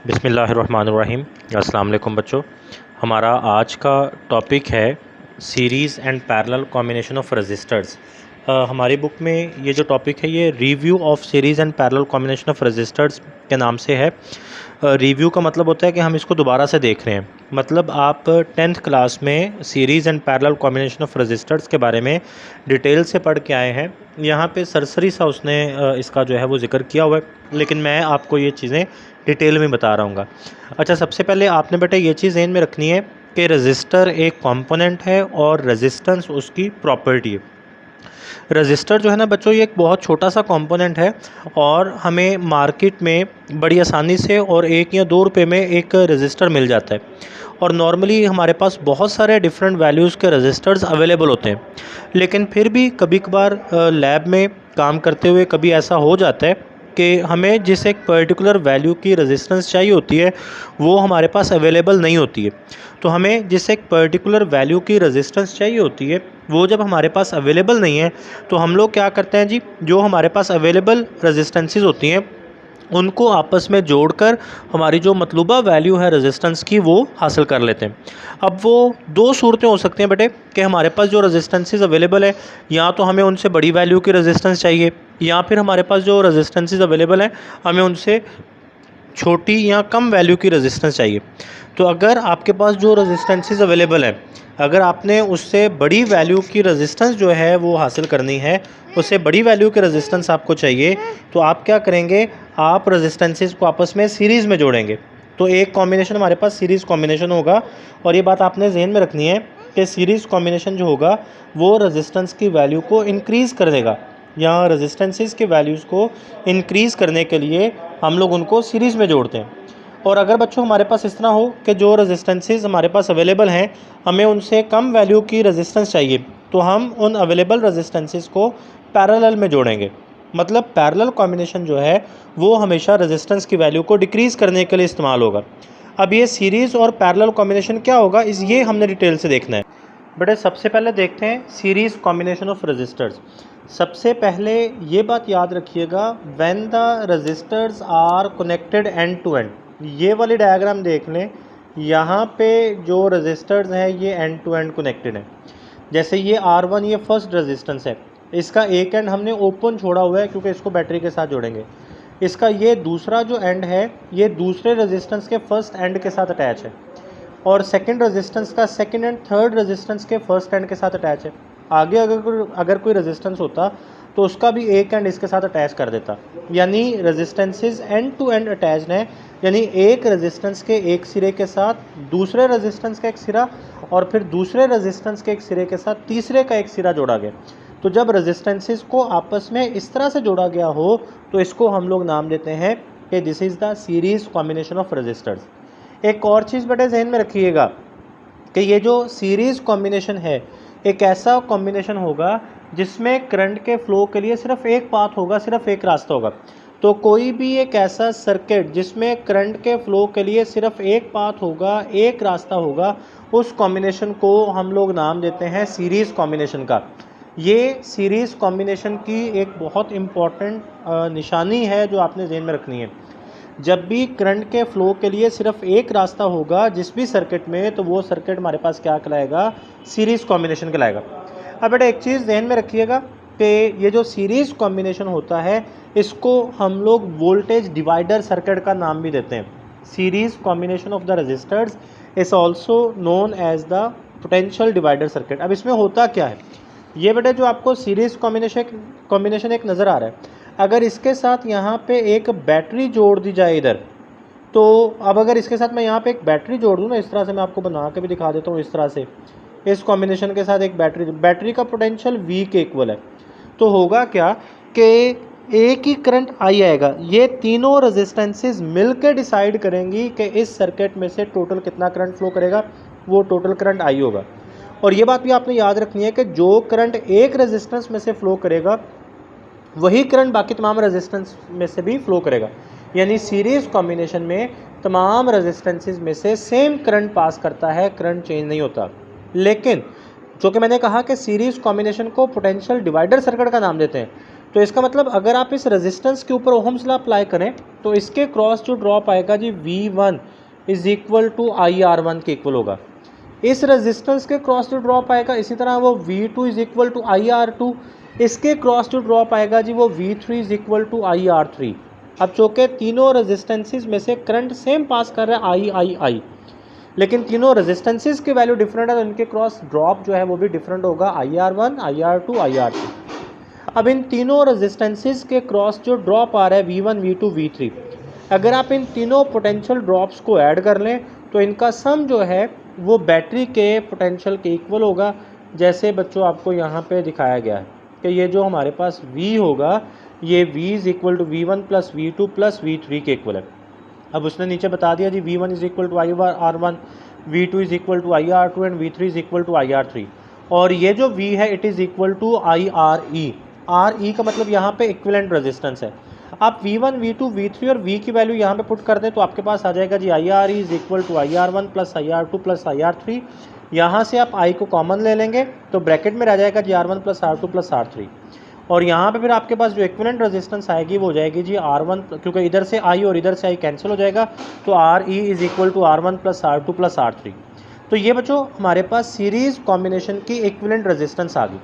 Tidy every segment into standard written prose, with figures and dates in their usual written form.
बिस्मिल्लाहिर्रहमानिर्रहीम। अस्सलाम वालेकुम बच्चों। हमारा आज का टॉपिक है series and parallel combination of resistors. हमारी बुक में ये जो टॉपिक है ये review of series and parallel combination of resistors के नाम से है। रिव्यू का मतलब होता है कि हम इसको दोबारा से देख रहे हैं। मतलब आप 10th क्लास में series and parallel combination of resistors के बारे में डिटेल से पढ़ के आए हैं। यहाँ पे सरसरी सा उसने इसका जो है वो जिक्र किया हुआ है, लेकिन मैं आपको ये चीज़ें डिटेल में बता रहा हूँ। अच्छा, सबसे पहले आपने बेटा ये चीज़ ज़हन में रखनी है कि रजिस्टर एक कंपोनेंट है और रेजिस्टेंस उसकी प्रॉपर्टी है। रजिस्टर जो है ना बच्चों, ये एक बहुत छोटा सा कंपोनेंट है और हमें मार्केट में बड़ी आसानी से और 1 या 2 रुपये में एक रजिस्टर मिल जाता है। और नॉर्मली हमारे पास बहुत सारे डिफरेंट वैल्यूज़ के रजिस्टर्स अवेलेबल होते हैं, लेकिन फिर भी कभी कभार लैब में काम करते हुए कभी ऐसा हो जाता है कि हमें जिस एक पर्टिकुलर वैल्यू की रेजिस्टेंस चाहिए होती है वो हमारे पास अवेलेबल नहीं होती है। तो हमें जिस एक पर्टिकुलर वैल्यू की रेजिस्टेंस चाहिए होती है वो जब हमारे पास अवेलेबल नहीं है तो हम लोग क्या करते हैं जी, जो हमारे पास अवेलेबल रेजिस्टेंसेस होती हैं उनको आपस में जोड़कर हमारी जो मतलूबा वैल्यू है रेजिस्टेंस की वो हासिल कर लेते हैं। अब वो 2 सूरतें हो सकती हैं बेटे कि हमारे पास जो रेजिस्टेंसेस अवेलेबल है या तो हमें उनसे बड़ी वैल्यू की रेजिस्टेंस चाहिए, या फिर हमारे पास जो रेजिस्टेंसेस अवेलेबल हैं हमें उनसे छोटी या कम वैल्यू की रेजिस्टेंस चाहिए। तो अगर आपके पास जो रेजिस्टेंसेस अवेलेबल है, अगर आपने उससे बड़ी वैल्यू की रेजिस्टेंस जो है वो हासिल करनी है, उससे बड़ी वैल्यू की रेजिस्टेंस आपको चाहिए, तो आप क्या करेंगे, आप रेजिस्टेंसेस को आपस में सीरीज़ में जोड़ेंगे। तो एक कॉम्बिनेशन हमारे पास सीरीज़ कॉम्बिनेशन होगा। और ये बात आपने जहन में रखनी है कि सीरीज़ कॉम्बिनेशन जो होगा वो रेजिस्टेंस की वैल्यू को इंक्रीज़ कर देगा। या रेजिस्टेंसेस के वैल्यूज़ को इंक्रीज़ करने के लिए हम लोग उनको सीरीज़ में जोड़ते हैं। और अगर बच्चों हमारे पास इस तरह हो कि जो रेजिस्टेंसेस हमारे पास अवेलेबल हैं हमें उनसे कम वैल्यू की रेजिस्टेंस चाहिए, तो हम उन अवेलेबल रेजिस्टेंसेस को पैरेलल में जोड़ेंगे। मतलब पैरेलल कॉम्बिनेशन जो है वो हमेशा रेजिस्टेंस की वैल्यू को डिक्रीज़ करने के लिए इस्तेमाल होगा। अब ये सीरीज़ और पैरेलल कॉम्बिनेशन क्या होगा, ये हमने डिटेल से देखना है। बेटे सबसे पहले देखते हैं सीरीज़ कॉम्बिनेशन ऑफ रजिस्टर्स। सबसे पहले ये बात याद रखिएगा, when the resistors are connected end to end. ये वाली डायग्राम देख लें, यहाँ पे जो रजिस्टर्स हैं ये एंड टू एंड कनेक्टेड हैं। जैसे ये R1 ये फर्स्ट रेजिस्टेंस है, इसका एक एंड हमने ओपन छोड़ा हुआ है क्योंकि इसको बैटरी के साथ जोड़ेंगे। इसका ये दूसरा जो एंड है ये दूसरे रेजिस्टेंस के फर्स्ट एंड के साथ अटैच है, और सेकंड रेजिस्टेंस का सेकंड एंड थर्ड रेजिस्टेंस के फर्स्ट एंड के साथ अटैच है। आगे अगर कोई रेजिस्टेंस होता तो उसका भी एक एंड इसके साथ अटैच कर देता। यानी resistances end to end attached हैं, यानी एक रेजिस्टेंस के एक सिरे के साथ दूसरे रेजिस्टेंस का एक सिरा और फिर दूसरे रेजिस्टेंस के एक सिरे के साथ तीसरे का एक सिरा जोड़ा गया। तो जब रेजिस्टेंसेस को आपस में इस तरह से जोड़ा गया हो तो इसको हम लोग नाम देते हैं कि this is the series combination of resistors. एक और चीज़ बेटे जहन में रखिएगा कि ये जो सीरीज़ कॉम्बिनेशन है एक ऐसा कॉम्बिनेशन होगा जिसमें करंट के फ़्लो के लिए सिर्फ एक पाथ होगा, सिर्फ एक रास्ता होगा। तो कोई भी एक ऐसा सर्किट जिसमें करंट के फ़्लो के लिए सिर्फ एक पाथ होगा, एक रास्ता होगा, उस कॉम्बिनेशन को हम लोग नाम देते हैं सीरीज़ कॉम्बिनेशन का। ये सीरीज़ कॉम्बिनेशन की एक बहुत इम्पॉर्टेंट निशानी है जो आपने ज़हन में रखनी है। जब भी करंट के फ़्लो के लिए सिर्फ एक रास्ता होगा जिस भी सर्किट में, तो वो सर्किट हमारे पास क्या कहलाएगा, सीरीज़ कॉम्बिनेशन कहलाएगा। अब बेटा एक चीज़ ध्यान में रखिएगा कि ये जो सीरीज़ कॉम्बिनेशन होता है इसको हम लोग वोल्टेज डिवाइडर सर्किट का नाम भी देते हैं। Series combination of the resistors is also known as the potential divider circuit. अब इसमें होता क्या है, ये बेटा जो आपको सीरीज़ कॉम्बिनेशन एक नज़र आ रहा है, अगर इसके साथ यहाँ पे एक बैटरी जोड़ दी जाए इधर, तो अब अगर इसके साथ मैं यहाँ पे एक बैटरी जोड़ दूँ ना, इस तरह से मैं आपको बना के भी दिखा देता हूँ, इस तरह से इस कॉम्बिनेशन के साथ एक बैटरी का पोटेंशियल V के इक्वल है, तो होगा क्या कि एक ही करंट आई आएगा। ये तीनों रेजिस्टेंसेस मिलकर डिसाइड करेंगी कि इस सर्किट में से टोटल कितना करंट फ्लो करेगा, वो टोटल करंट आई होगा। और ये बात भी आपने याद रखनी है कि जो करंट एक रेजिस्टेंस में से फ्लो करेगा वही करंट बाकी तमाम रेजिस्टेंस में से भी फ्लो करेगा। यानी सीरीज़ कॉम्बिनेशन में तमाम रेजिस्टेंसेस में से सेम करंट पास करता है, करंट चेंज नहीं होता। लेकिन जो कि मैंने कहा कि सीरीज़ कॉम्बिनेशन को पोटेंशियल डिवाइडर सर्किट का नाम देते हैं, तो इसका मतलब अगर आप इस रेजिस्टेंस के ऊपर ओहम्स लॉ अप्लाई करें तो इसके क्रॉस जो ड्रॉप आएगा जी V1 is equal to IR1 के इक्वल होगा। इस रेजिस्टेंस के क्रॉस जो ड्रॉप आएगा इसी तरह वो V2 is equal to IR2, इसके क्रॉस जो ड्रॉप आएगा जी वो V3 is equal to IR3। अब चूँकि तीनों रेजिस्टेंसेस में से करंट सेम पास कर रहा है I, लेकिन तीनों रेजिस्टेंसेस की वैल्यू डिफरेंट है तो इनके क्रॉस ड्रॉप जो है वो भी डिफरेंट होगा, IR1, IR2, IR3। अब इन तीनों रेजिस्टेंसेस के क्रॉस जो ड्रॉप आ रहा है V1, V2, V3, अगर आप इन तीनों पोटेंशियल ड्रॉप्स को ऐड कर लें तो इनका सम जो है वो बैटरी के पोटेंशियल के इक्वल होगा। जैसे बच्चों आपको यहाँ पे दिखाया गया है कि ये जो हमारे पास V होगा ये V is equal to V1 plus V2 plus V3 के इक्वल है। अब उसने नीचे बता दिया जी V1 is equal to IR1, V2 is equal to IR2 and V3 is equal to IR3। और ये जो V है it is equal to IRE। RE का मतलब यहाँ पे इक्विवेलेंट रेजिस्टेंस है। आप V1, V2, V3 और V की वैल्यू यहाँ पे पुट कर दें तो आपके पास आ जाएगा जी IRE is equal to IR1 plus IR2 plus IR3। यहाँ से आप I को कॉमन ले लेंगे तो ब्रैकेट में रह जाएगा जी R1 plus R2 plus R3। और यहाँ पे फिर आपके पास जो इक्विवेलेंट रेजिस्टेंस आएगी वो हो जाएगी जी R1, क्योंकि इधर से I और इधर से I कैंसिल हो जाएगा तो RE is equal to R1 plus R2 plus R3। तो ये बच्चों हमारे पास सीरीज़ कॉम्बिनेशन की इक्विवेलेंट रेजिस्टेंस आ गई।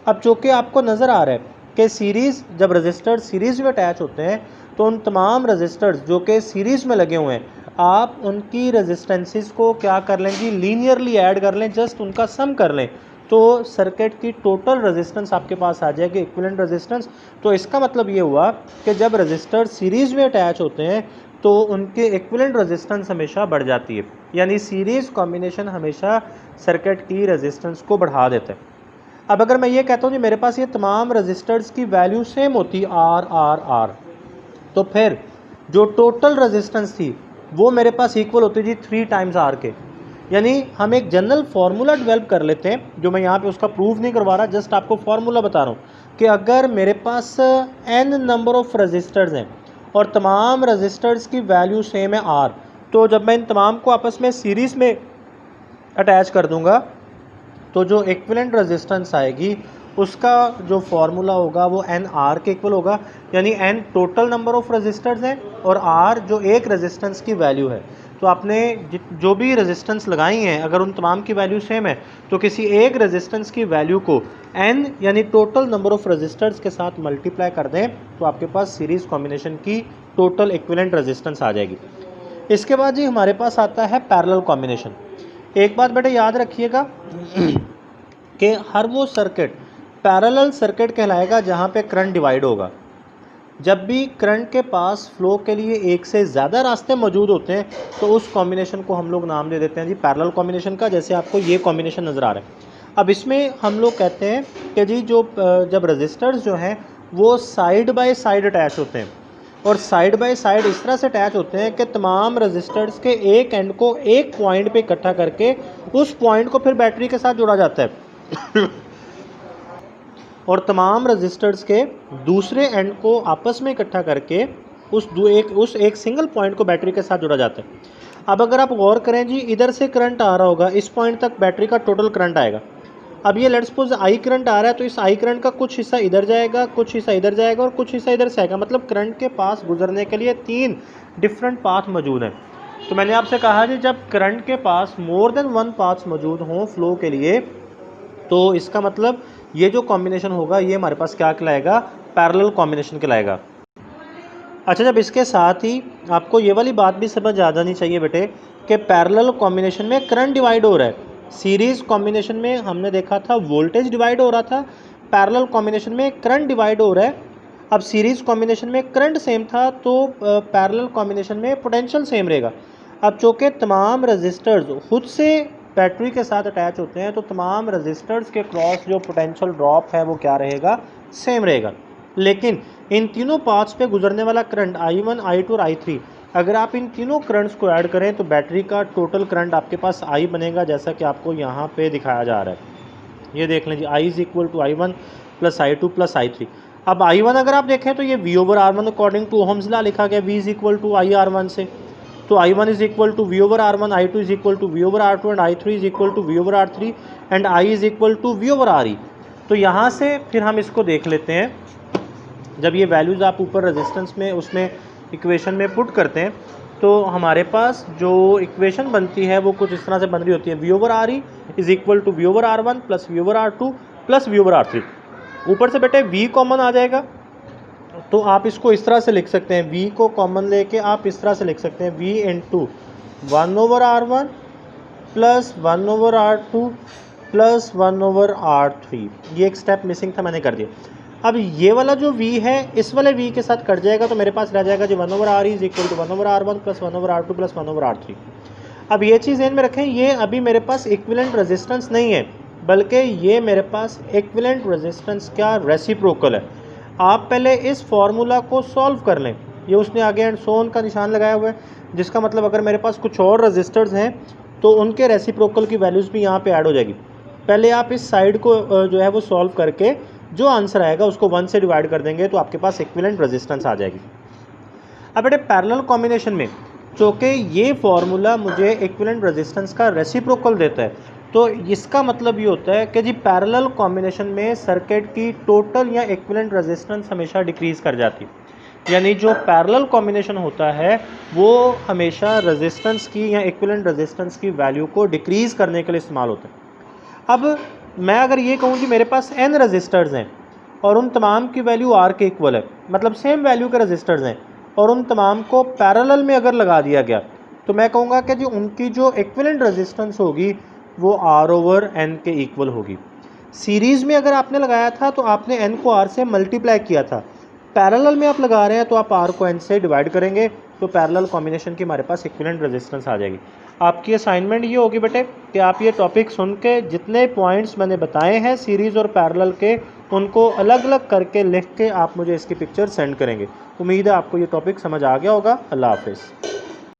अब चूँकि आपको नज़र आ रहा है कि सीरीज़ जब रजिस्टर्स सीरीज़ में अटैच होते हैं तो उन तमाम रजिस्टर्स जो कि सीरीज़ में लगे हुए हैं आप उनकी रेजिस्टेंसेस को क्या कर लें जी, लीनियरली ऐड कर लें, जस्ट उनका सम कर लें तो सर्किट की टोटल रेजिस्टेंस आपके पास आ जाएगी, इक्विवेलेंट रेजिस्टेंस। तो इसका मतलब ये हुआ कि जब रजिस्टर सीरीज़ में अटैच होते हैं तो उनके इक्विवेलेंट रेजिस्टेंस हमेशा बढ़ जाती है, यानी सीरीज़ कॉम्बिनेशन हमेशा सर्किट की रेजिस्टेंस को बढ़ा देता है। अब अगर मैं ये कहता हूँ जी मेरे पास ये तमाम रजिस्टर्स की वैल्यू सेम होती R, तो फिर जो टोटल रेजिस्टेंस थी वो मेरे पास इक्वल होती जी 3 टाइम्स R के। यानी हम एक जनरल फार्मूला डेवलप कर लेते हैं, जो मैं यहाँ पे उसका प्रूफ नहीं करवा रहा, जस्ट आपको फार्मूला बता रहा हूँ कि अगर मेरे पास n नंबर ऑफ रजिस्टर्स हैं और तमाम रजिस्टर्स की वैल्यू सेम है R, तो जब मैं इन तमाम को आपस में सीरीज़ में अटैच कर दूँगा तो जो इक्विवेलेंट रेजिस्टेंस आएगी उसका जो फार्मूला होगा वो NR के इक्वल होगा। यानी N total number of resistors हैं और R जो एक रेजिस्टेंस की वैल्यू है। तो आपने जो भी रेजिस्टेंस लगाई हैं अगर उन तमाम की वैल्यू सेम है तो किसी एक रेजिस्टेंस की वैल्यू को N यानी टोटल नंबर ऑफ रेजिस्टर्स के साथ मल्टीप्लाई कर दें तो आपके पास सीरीज़ कॉम्बिनेशन की टोटल इक्विवेलेंट रेजिस्टेंस आ जाएगी। इसके बाद जी हमारे पास आता है पैरेलल कॉम्बिनेशन। एक बात बेटा याद रखिएगा कि हर वो सर्किट पैरेलल सर्किट कहलाएगा जहाँ पे करंट डिवाइड होगा। जब भी करंट के पास फ्लो के लिए एक से ज़्यादा रास्ते मौजूद होते हैं तो उस कॉम्बिनेशन को हम लोग नाम दे देते हैं जी पैरेलल कॉम्बिनेशन का। जैसे आपको ये कॉम्बिनेशन नज़र आ रहा है। अब इसमें हम लोग कहते हैं कि जी जब रजिस्टर्स जो हैं वो साइड बाय साइड अटैच होते हैं और साइड बाय साइड इस तरह से अटैच होते हैं कि तमाम रजिस्टर्स के एक एंड को एक पॉइंट पे इकट्ठा करके उस पॉइंट को फिर बैटरी के साथ जोड़ा जाता है और तमाम रजिस्टर्स के दूसरे एंड को आपस में इकट्ठा करके उस एक सिंगल पॉइंट को बैटरी के साथ जोड़ा जाता है। अब अगर आप गौर करें जी इधर से करंट आ रहा होगा, इस पॉइंट तक बैटरी का टोटल करंट आएगा। अब ये लेट्स सपोज I करंट आ रहा है तो इस I करंट का कुछ हिस्सा इधर जाएगा, कुछ हिस्सा इधर जाएगा और कुछ हिस्सा इधर से आएगा। मतलब करंट के पास गुजरने के लिए 3 डिफरेंट पाथ मौजूद हैं। तो मैंने आपसे कहा जी जब करंट के पास मोर देन 1 पाथ मौजूद हों फ्लो के लिए तो इसका मतलब ये जो कॉम्बिनेशन होगा ये हमारे पास क्या कहलाएगा, पैरेलल कॉम्बिनेशन कहलाएगा। अच्छा, जब इसके साथ ही आपको ये वाली बात भी समझ आ जानी चाहिए बेटे कि पैरेलल कॉम्बिनेशन में करंट डिवाइड हो रहा है। सीरीज़ कॉम्बिनेशन में हमने देखा था वोल्टेज डिवाइड हो रहा था, पैरेलल कॉम्बिनेशन में करंट डिवाइड हो रहा है। अब सीरीज़ कॉम्बिनेशन में करंट सेम था तो पैरेलल कॉम्बिनेशन में पोटेंशियल सेम रहेगा। अब चूँकि तमाम रजिस्टर्स खुद से बैटरी के साथ अटैच होते हैं तो तमाम रजिस्टर्स के क्रॉस जो पोटेंशियल ड्रॉप है वो क्या रहेगा, सेम रहेगा। लेकिन इन तीनों पाथ्स पे गुजरने वाला करंट I1, I2 और I3, अगर आप इन तीनों करंट्स को ऐड करें तो बैटरी का टोटल करंट आपके पास I बनेगा, जैसा कि आपको यहाँ पे दिखाया जा रहा है। ये देख लें जी, I is equal to I1 plus I2 plus I3। अब I1 अगर आप देखें तो ये V/R1 according to Ohm's law लिखा गया, V is equal to IR1 से। तो I1 is equal to V/R1, I2 is equal to V/R2 and I3 is equal to V/R3 and I is equal to V/RE। तो यहाँ से फिर हम इसको देख लेते हैं जब ये वैल्यूज़ आप ऊपर रेजिस्टेंस में उसमें इक्वेशन में पुट करते हैं तो हमारे पास जो इक्वेशन बनती है वो कुछ इस तरह से बन रही होती है, V/RE is equal to V/R1 plus V/R2 plus V/R3। ऊपर से बेटे V कॉमन आ जाएगा तो आप इसको इस तरह से लिख सकते हैं, V को कॉमन लेके आप इस तरह से लिख सकते हैं, V into 1/R1 plus 1/R2 plus 1/R3। ये एक स्टेप मिसिंग था, मैंने कर दिया। अब ये वाला जो V है इस वाले V के साथ कट जाएगा तो मेरे पास रह जाएगा जी 1/RE is equal to 1/R1 plus 1/R2 plus 1/R3। अब ये चीज़ ध्यान में रखें, ये अभी मेरे पास इक्विवेलेंट रेजिस्टेंस नहीं है, बल्कि ये मेरे पास इक्विवेलेंट रेजिस्टेंस का रेसिप्रोकल है। आप पहले इस फॉर्मूला को सॉल्व कर लें। ये उसने आगे एंड सो ऑन का निशान लगाया हुआ है, जिसका मतलब अगर मेरे पास कुछ और रेजिस्टर्स हैं तो उनके रेसिप्रोकल की वैल्यूज़ भी यहाँ पे ऐड हो जाएगी। पहले आप इस साइड को जो है वो सॉल्व करके जो आंसर आएगा उसको 1 से डिवाइड कर देंगे तो आपके पास इक्विवेलेंट रेजिस्टेंस आ जाएगी। अब बेटे पैरेलल कॉम्बिनेशन में चूँकि ये फार्मूला मुझे इक्विवेलेंट रेजिस्टेंस का रेसिप्रोकल देता है, तो इसका मतलब ये होता है कि जी पैरेलल कॉम्बिनेशन में सर्किट की टोटल या इक्विवेलेंट रेजिस्टेंस हमेशा डिक्रीज़ कर जाती है। यानी जो पैरेलल कॉम्बिनेशन होता है वो हमेशा रेजिस्टेंस की या इक्विवेलेंट रेजिस्टेंस की वैल्यू को डिक्रीज़ करने के लिए इस्तेमाल होता है। अब मैं अगर ये कहूँ कि मेरे पास n रजिस्टर्स हैं और उन तमाम की वैल्यू R के इक्वल है, मतलब सेम वैल्यू के रजिस्टर्स हैं और उन तमाम को पैरेलल में अगर लगा दिया गया तो मैं कहूँगा कि जी उनकी जो इक्विवेलेंट रेजिस्टेंस होगी वो R/n के इक्वल होगी। सीरीज़ में अगर आपने लगाया था तो आपने n को R से मल्टीप्लाई किया था, पैरेलल में आप लगा रहे हैं तो आप R को n से डिवाइड करेंगे तो पैरेलल कॉम्बिनेशन की हमारे पास इक्विवेलेंट रेजिस्टेंस आ जाएगी। आपकी असाइनमेंट ये होगी बेटे कि आप ये टॉपिक सुन के जितने पॉइंट्स मैंने बताए हैं सीरीज़ और पैरेलल के, उनको अलग अलग करके लिख के आप मुझे इसकी पिक्चर सेंड करेंगे। उम्मीद है आपको ये टॉपिक समझ आ गया होगा। अल्लाह हाफिज़।